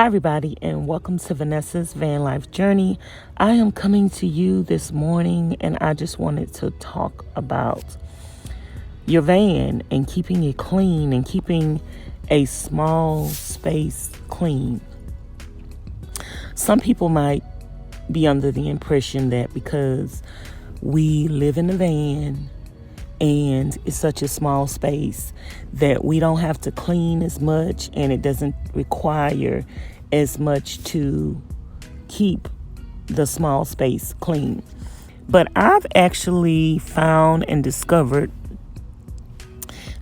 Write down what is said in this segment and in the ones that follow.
everybody, and welcome to Vanessa's Van Life Journey. I am coming to you this morning, and I just wanted to talk about your van and keeping it clean and keeping a small space clean. Some people might be under the impression that because we live in a van and it's such a small space that we don't have to clean as much, and it doesn't require as much to keep the small space clean. But I've actually found and discovered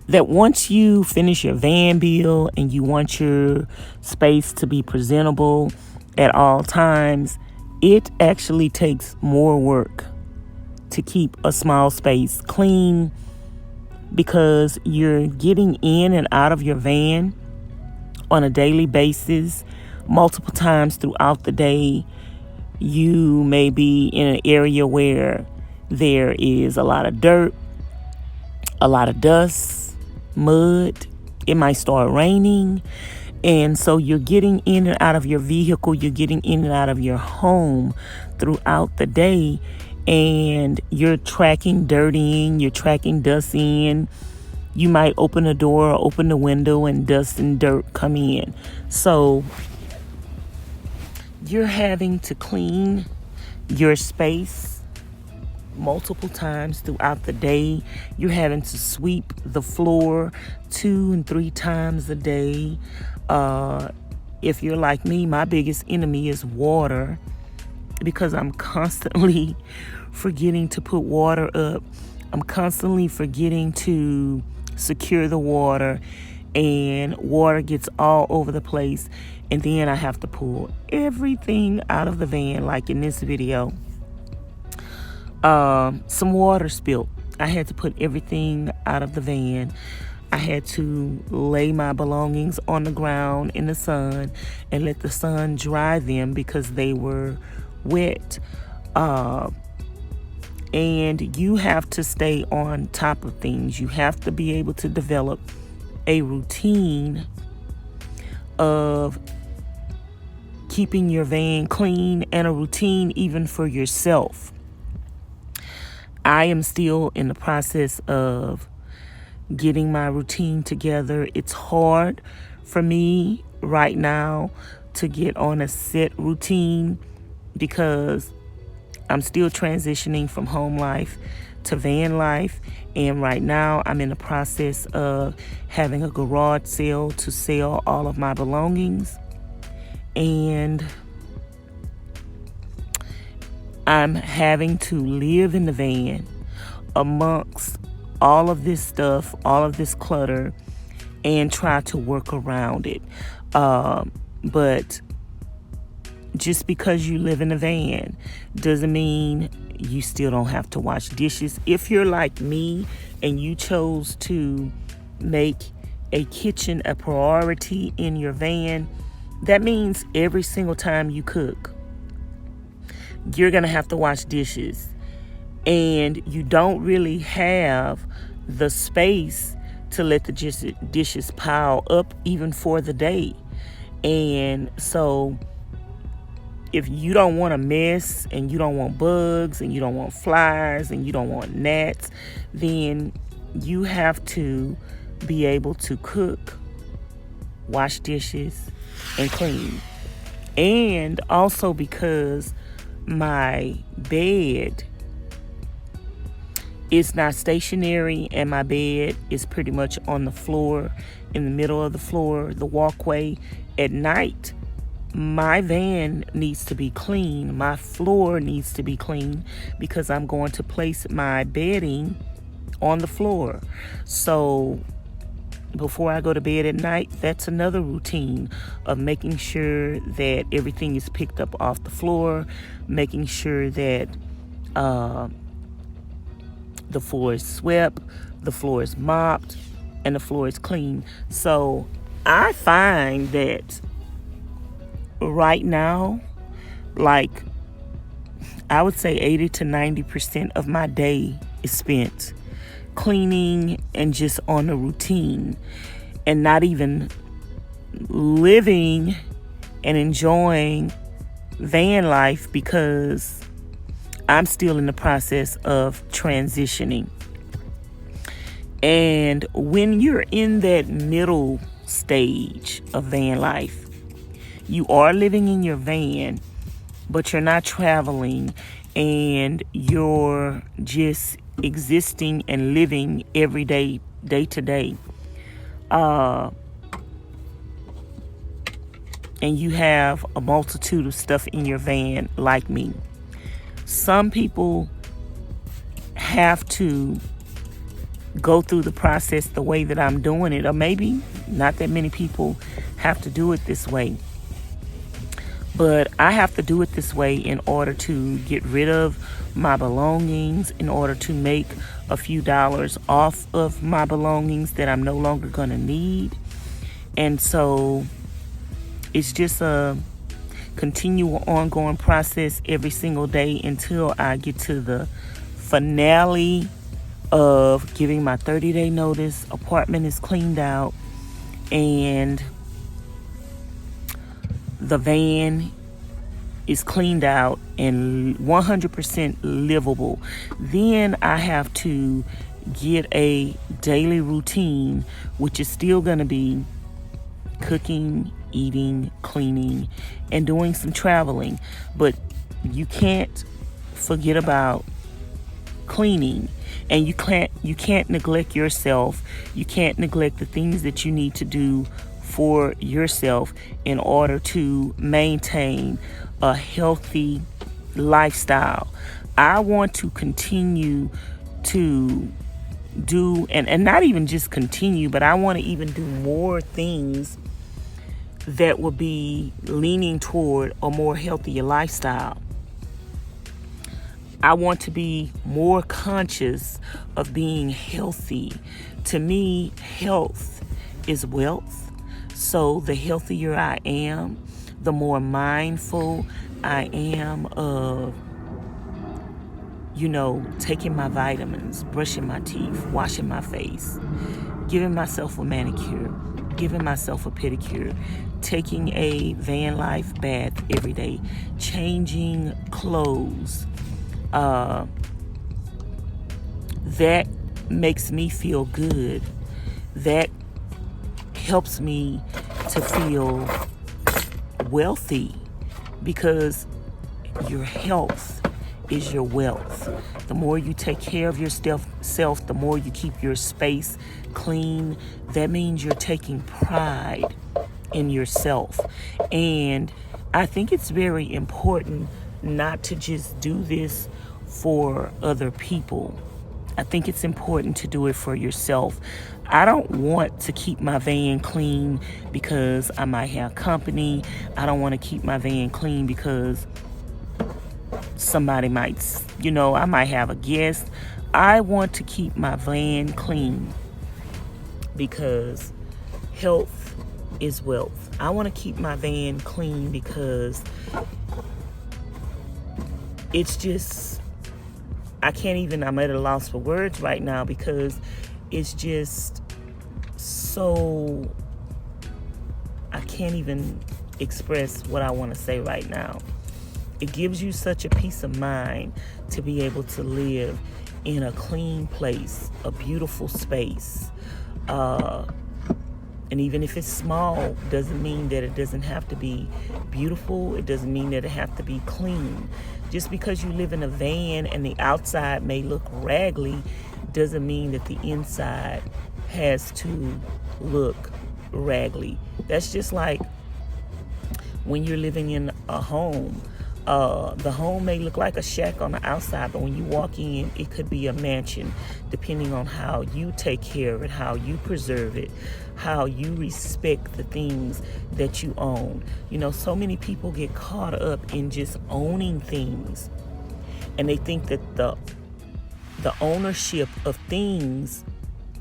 that once you finish your van bill and you want your space to be presentable at all times, it actually takes more work to keep a small space clean, because you're getting in and out of your van on a daily basis, multiple times throughout the day. You may be in an area where there is a lot of dirt, a lot of dust, mud. It might start raining. And so you're getting in and out of your vehicle, you're getting in and out of your home throughout the day, and you're tracking dirt in, you're tracking dust in. You might open the door or open the window and dust and dirt come in. So you're having to clean your space multiple times throughout the day. You're having to sweep the floor 2 and 3 times a day. If you're like me, my biggest enemy is water, because I'm constantly forgetting to put water up. I'm constantly forgetting to secure the water, and water gets all over the place. And then I have to pull everything out of the van, like in this video. Some water spilled. I had to put everything out of the van. I had to lay my belongings on the ground in the sun and let the sun dry them because they were wet. And you have to stay on top of things. You have to be able to develop a routine of keeping your van clean, and a routine even for yourself. I am still in the process of getting my routine together. It's hard for me right now to get on a set routine because I'm still transitioning from home life to van life. And right now I'm in the process of having a garage sale to sell all of my belongings. And I'm having to live in the van amongst all of this stuff, all of this clutter, and try to work around it. But just because you live in a van doesn't mean you still don't have to wash dishes. If you're like me and you chose to make a kitchen a priority in your van, that means every single time you cook, you're going to have to wash dishes. And you don't really have the space to let the dishes pile up even for the day. And so if you don't want a mess, and you don't want bugs, and you don't want flies, and you don't want gnats, then you have to be able to cook, wash dishes, and clean. And also because my bed is not stationary, and my bed is pretty much on the floor, in the middle of the floor, the walkway. At night, my van needs to be clean. My floor needs to be clean because I'm going to place my bedding on the floor. So before I go to bed at night, that's another routine of making sure that everything is picked up off the floor, making sure that the floor is swept, the floor is mopped, and the floor is clean. So I find that right now, like, I would say 80 to 90% of my day is spent cleaning and just on a routine, and not even living and enjoying van life because I'm still in the process of transitioning. And when you're in that middle stage of van life, you are living in your van, but you're not traveling, and you're just existing and living every day, day to day. And you have a multitude of stuff in your van like me. Some people have to go through the process the way that I'm doing it, or maybe not that many people have to do it this way. But I have to do it this way in order to get rid of my belongings, in order to make a few dollars off of my belongings that I'm no longer going to need. And so it's just a continual ongoing process every single day until I get to the finale of giving my 30-day notice, apartment is cleaned out, and the van is cleaned out and 100% livable. Then I have to get a daily routine, which is still going to be cooking, eating, cleaning, and doing some traveling. But you can't forget about cleaning, and you can't neglect yourself. You can't neglect the things that you need to do for yourself in order to maintain a healthy lifestyle. I want to continue to do, and not even just continue, but I want to even do more things that will be leaning toward a more healthier lifestyle. I want to be more conscious of being healthy. To me, health is wealth. So the healthier I am, the more mindful I am of, taking my vitamins, brushing my teeth, washing my face, giving myself a manicure, giving myself a pedicure, taking a van life bath every day, changing clothes. That makes me feel good. That helps me to feel wealthy, because your health is your wealth. The more you take care of yourself, the more you keep your space clean. That means you're taking pride in yourself. And I think it's very important not to just do this for other people. I think it's important to do it for yourself. I don't want to keep my van clean because I might have company. I don't want to keep my van clean because somebody might, I might have a guest. I want to keep my van clean because health is wealth. I want to keep my van clean because it's just, I'm at a loss for words right now, because it's just so, I can't even express what I want to say right now. It gives you such a peace of mind to be able to live in a clean place, a beautiful space. And even if it's small, doesn't mean that it doesn't have to be beautiful. It doesn't mean that it have to be clean. Just because you live in a van and the outside may look raggedy doesn't mean that the inside has to look raggedy. That's just like when you're living in a home. The home may look like a shack on the outside, but when you walk in, it could be a mansion, depending on how you take care of it, how you preserve it, how you respect the things that you own. So many people get caught up in just owning things, and they think that the ownership of things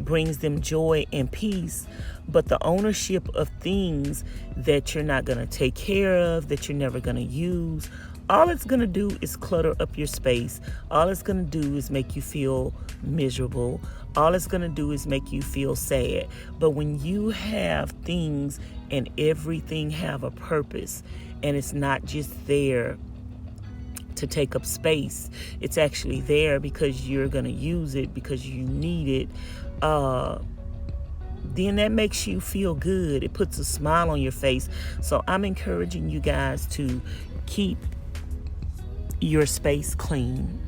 brings them joy and peace, but the ownership of things that you're not going to take care of, that you're never going to use, all it's going to do is clutter up your space. All it's going to do is make you feel miserable. All it's going to do is make you feel sad. But when you have things and everything have a purpose, and it's not just there to take up space, it's actually there because you're going to use it, because you need it, then that makes you feel good. It puts a smile on your face. So I'm encouraging you guys to keep your space clean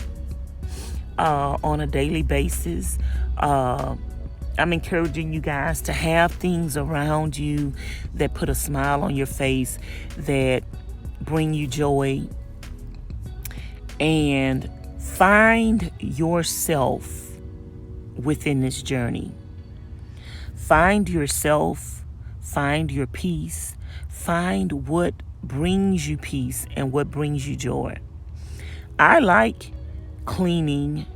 on a daily basis. I'm encouraging you guys to have things around you that put a smile on your face, that bring you joy, and find yourself within this journey. Find yourself, find your peace, find what brings you peace and what brings you joy. I like cleaning.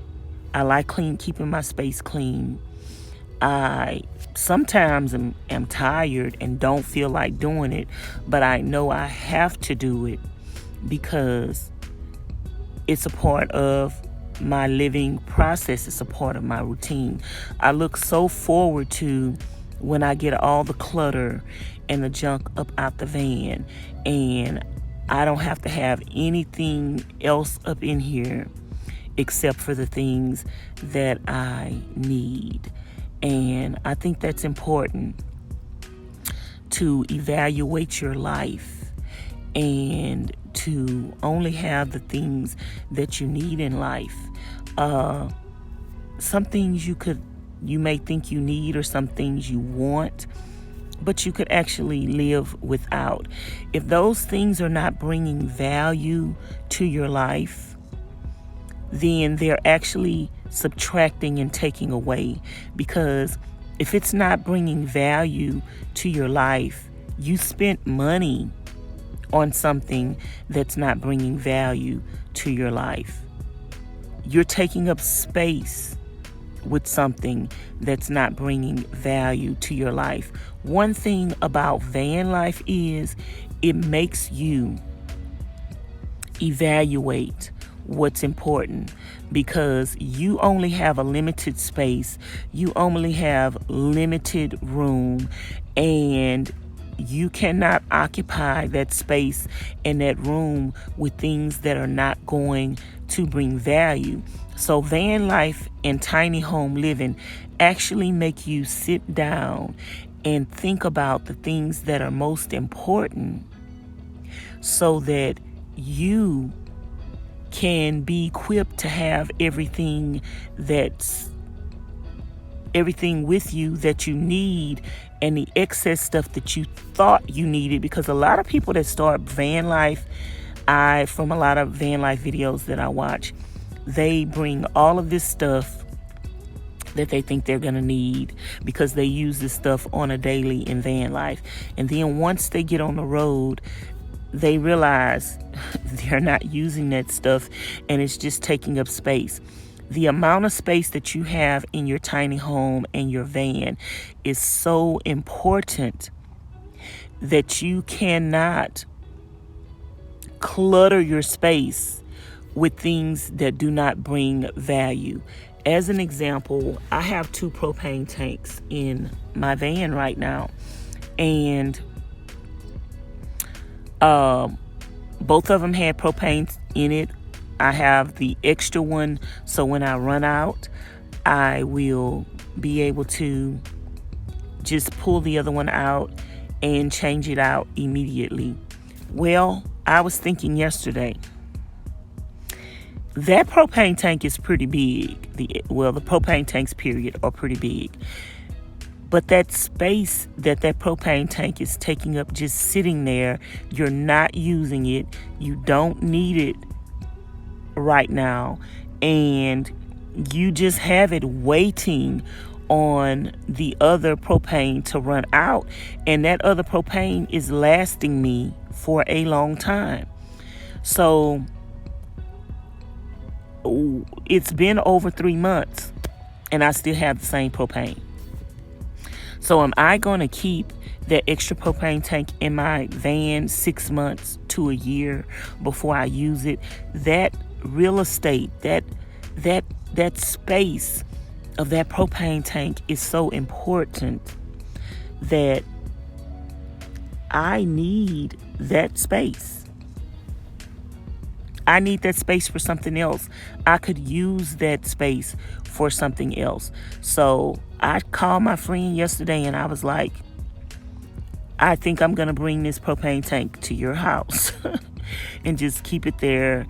I like keeping my space clean. I sometimes am tired and don't feel like doing it, but I know I have to do it because it's a part of my living process. It's a part of my routine. I look so forward to when I get all the clutter and the junk up out the van, and I don't have to have anything else up in here except for the things that I need. And I think that's important, to evaluate your life and to only have the things that you need in life. Some things you may think you need, or some things you want, but you could actually live without. If those things are not bringing value to your life, then they're actually subtracting and taking away. Because if it's not bringing value to your life, you spent money on something that's not bringing value to your life. You're taking up space with something that's not bringing value to your life. One thing about van life is it makes you evaluate what's important, because you only have a limited space, you only have limited room, and you cannot occupy that space and that room with things that are not going to bring value. So van life and tiny home living actually make you sit down and think about the things that are most important, so that you can be equipped to have everything with you that you need, and the excess stuff that you thought you needed. Because a lot of people that start van life, from a lot of van life videos that I watch, they bring all of this stuff that they think they're going to need because they use this stuff on a daily in van life. And then once they get on the road, they realize they're not using that stuff, and it's just taking up space. The amount of space that you have in your tiny home and your van is so important that you cannot clutter your space with things that do not bring value. As an example, I have 2 propane tanks in my van right now, and both of them had propane in it. I have the extra one, so when I run out, I will be able to just pull the other one out and change it out immediately. Well, I was thinking yesterday, that propane tank is pretty big. The propane tanks, period, are pretty big. But that space that propane tank is taking up, just sitting there, you're not using it. You don't need it right now. And you just have it waiting on the other propane to run out. And that other propane is lasting me for a long time. So it's been over 3 months and I still have the same propane. So am I going to keep that extra propane tank in my van 6 months to a year before I use it. That real estate, that space of that propane tank is so important that I need that space. I need that space for something else. I could use that space for something else. So I called my friend yesterday and I was like, I think I'm going to bring this propane tank to your house and just keep it there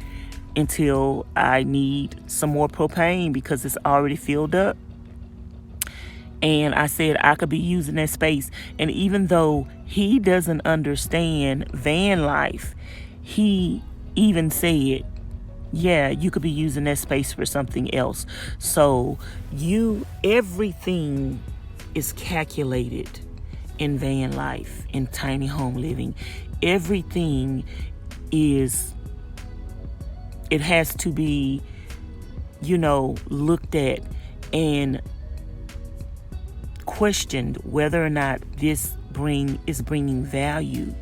until I need some more propane because it's already filled up. And I said I could be using that space. And even though he doesn't understand van life, he even said, yeah, you could be using that space for something else. So everything is calculated in van life, in tiny home living. Everything it has to be, looked at and questioned whether or not this is bringing value.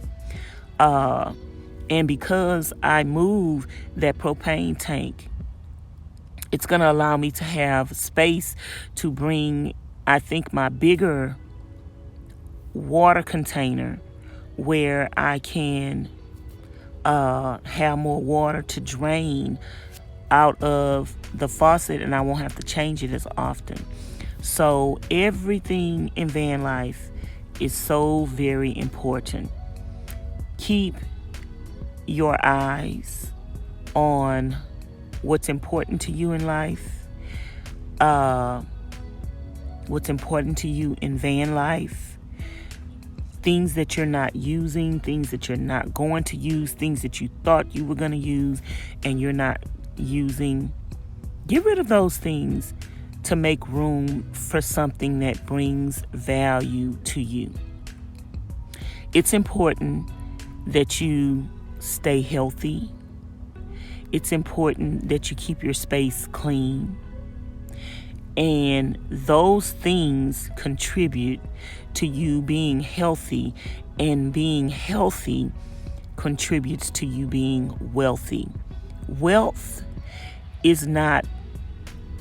And because I move that propane tank, it's going to allow me to have space to bring, I think, my bigger water container where I can have more water to drain out of the faucet and I won't have to change it as often. So everything in van life is so very important. Keep your eyes on what's important to you in life, what's important to you in van life, things that you're not using, things that you're not going to use, things that you thought you were going to use and you're not using. Get rid of those things to make room for something that brings value to you. It's important that you stay healthy. It's important that you keep your space clean. And those things contribute to you being healthy, and being healthy contributes to you being wealthy. Wealth is not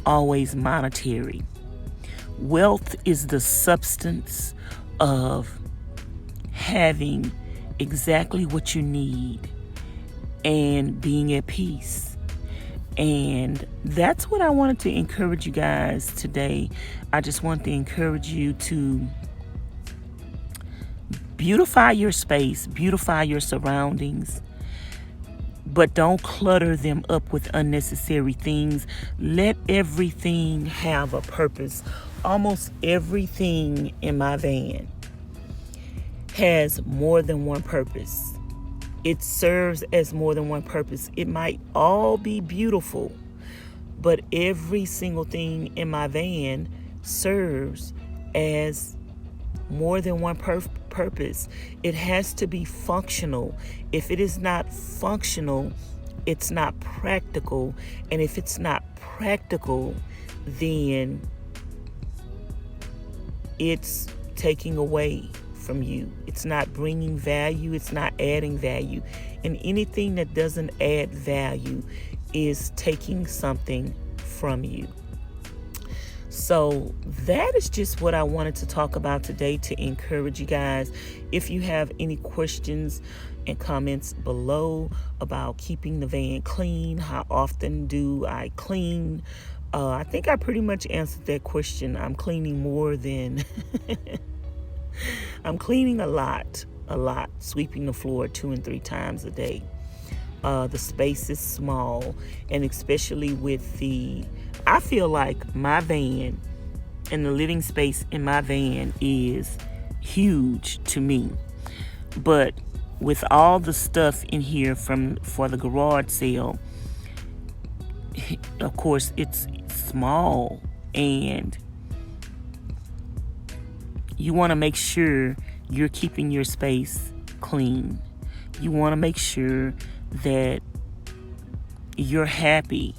always monetary. Wealth is the substance of having exactly what you need and being at peace. And that's what I wanted to encourage you guys today. I just want to encourage you to beautify your space, beautify your surroundings, but don't clutter them up with unnecessary things. Let everything have a purpose. Almost everything in my van has more than one purpose. It serves as more than one purpose. It might all be beautiful, but every single thing in my van serves as more than one purpose. It has to be functional. If it is not functional, it's not practical. And if it's not practical, then it's taking away from you. It's not bringing value. It's not adding value. And anything that doesn't add value is taking something from you. So that is just what I wanted to talk about today to encourage you guys. If you have any questions and comments below about keeping the van clean, how often do I clean? I think I pretty much answered that question. I'm cleaning more than... I'm cleaning a lot, sweeping the floor 2 and 3 times a day. The space is small, and especially with I feel like my van and the living space in my van is huge to me. But with all the stuff in here for the garage sale, of course, it's small, and you want to make sure you're keeping your space clean. You want to make sure that you're happy.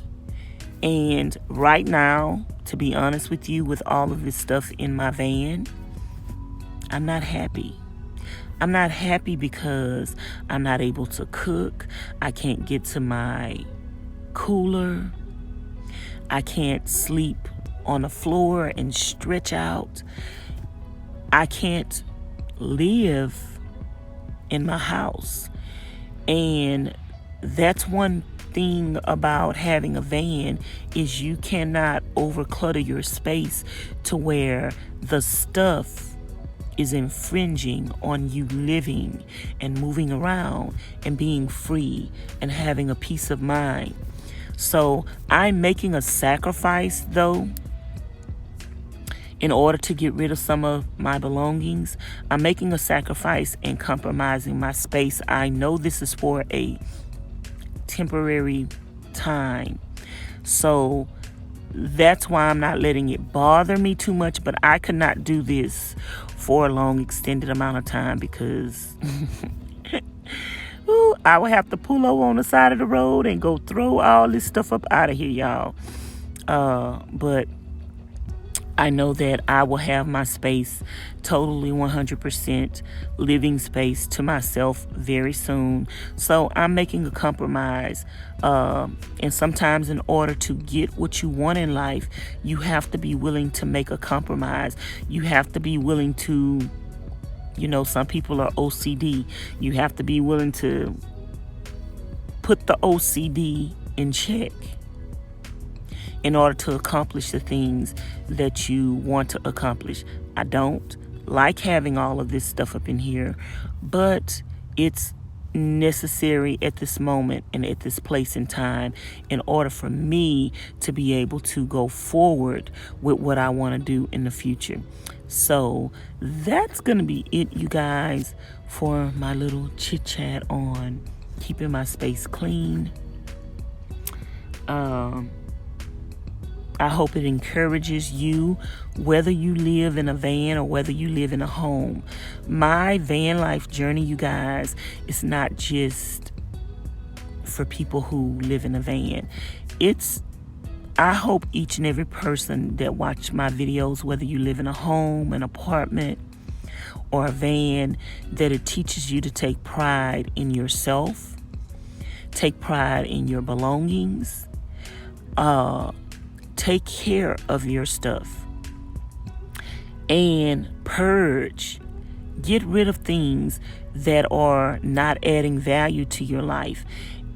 And right now, to be honest with you, with all of this stuff in my van, I'm not happy. I'm not happy because I'm not able to cook. I can't get to my cooler. I can't sleep on the floor and stretch out. I can't live in my house. And that's one thing about having a van, is you cannot overclutter your space to where the stuff is infringing on you living and moving around and being free and having a peace of mind. So I'm making a sacrifice, though, in order to get rid of some of my belongings. I'm making a sacrifice and compromising my space. I know this is for a temporary time. So that's why I'm not letting it bother me too much, but I could not do this for a long extended amount of time because ooh, I would have to pull over on the side of the road and go throw all this stuff up out of here, y'all. But I know that I will have my space totally 100% living space to myself very soon. So I'm making a compromise. And sometimes in order to get what you want in life, you have to be willing to make a compromise. You have to be willing to, some people are OCD. You have to be willing to put the OCD in check in order to accomplish the things that you want to accomplish. I don't like having all of this stuff up in here, but it's necessary at this moment and at this place in time in order for me to be able to go forward with what I want to do in the future. So that's going to be it, you guys, for my little chit chat on keeping my space clean. I hope it encourages you, whether you live in a van or whether you live in a home. My van life journey, you guys, is not just for people who live in a van. I hope each and every person that watch my videos, whether you live in a home, an apartment, or a van, that it teaches you to take pride in yourself, take pride in your belongings, take care of your stuff, and purge. Get rid of things that are not adding value to your life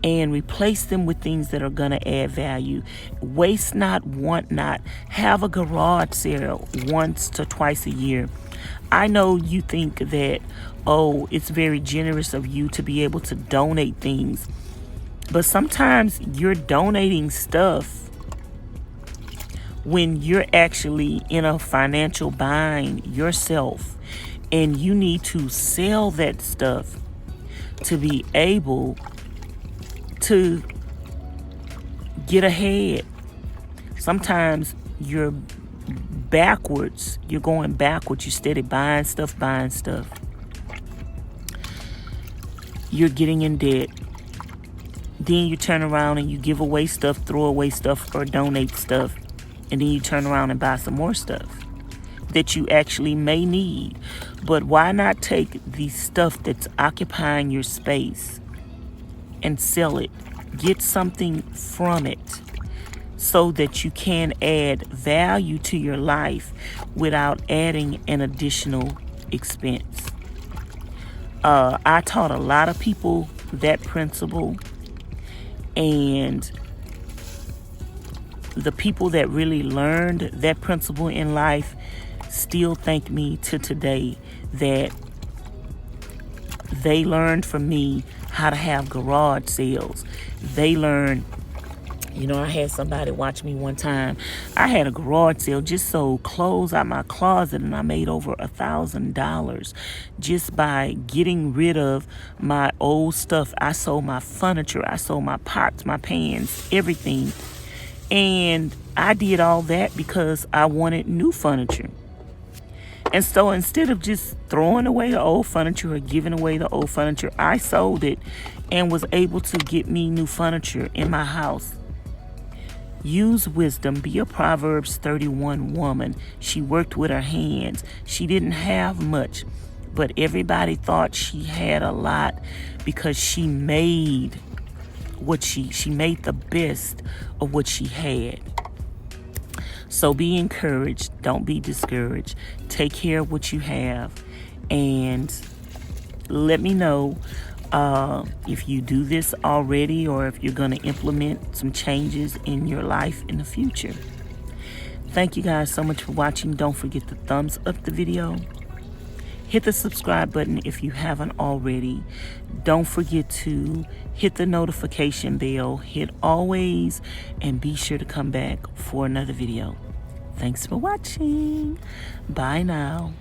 and replace them with things that are going to add value. Waste not, want not. Have a garage sale once to twice a year. I know you think that, it's very generous of you to be able to donate things, but sometimes you're donating stuff when you're actually in a financial bind yourself, and you need to sell that stuff to be able to get ahead. Sometimes you're going backwards. You steady buying stuff. You're getting in debt. Then you turn around and you give away stuff, throw away stuff, or donate stuff. And then you turn around and buy some more stuff that you actually may need. But why not take the stuff that's occupying your space and sell it? Get something from it so that you can add value to your life without adding an additional expense. I taught a lot of people that principle, and the people that really learned that principle in life still thank me to today that they learned from me how to have garage sales. They learned, I had somebody watch me one time. I had a garage sale, just sold clothes out my closet, and I made over $1,000 just by getting rid of my old stuff. I sold my furniture, I sold my pots, my pans, everything. And I did all that because I wanted new furniture. And so instead of just throwing away the old furniture or giving away the old furniture, I sold it and was able to get me new furniture in my house. Use wisdom. Be a Proverbs 31 woman. She worked with her hands. She didn't have much, but everybody thought she had a lot because she made she made the best of what she had. So be encouraged. Don't be discouraged. Take care of what you have, and let me know if you do this already or if you're going to implement some changes in your life in the future. Thank you guys so much for watching. Don't forget to thumbs up the video. Hit the subscribe button if you haven't already. Don't forget to hit the notification bell. Hit always, and be sure to come back for another video. Thanks for watching. Bye now.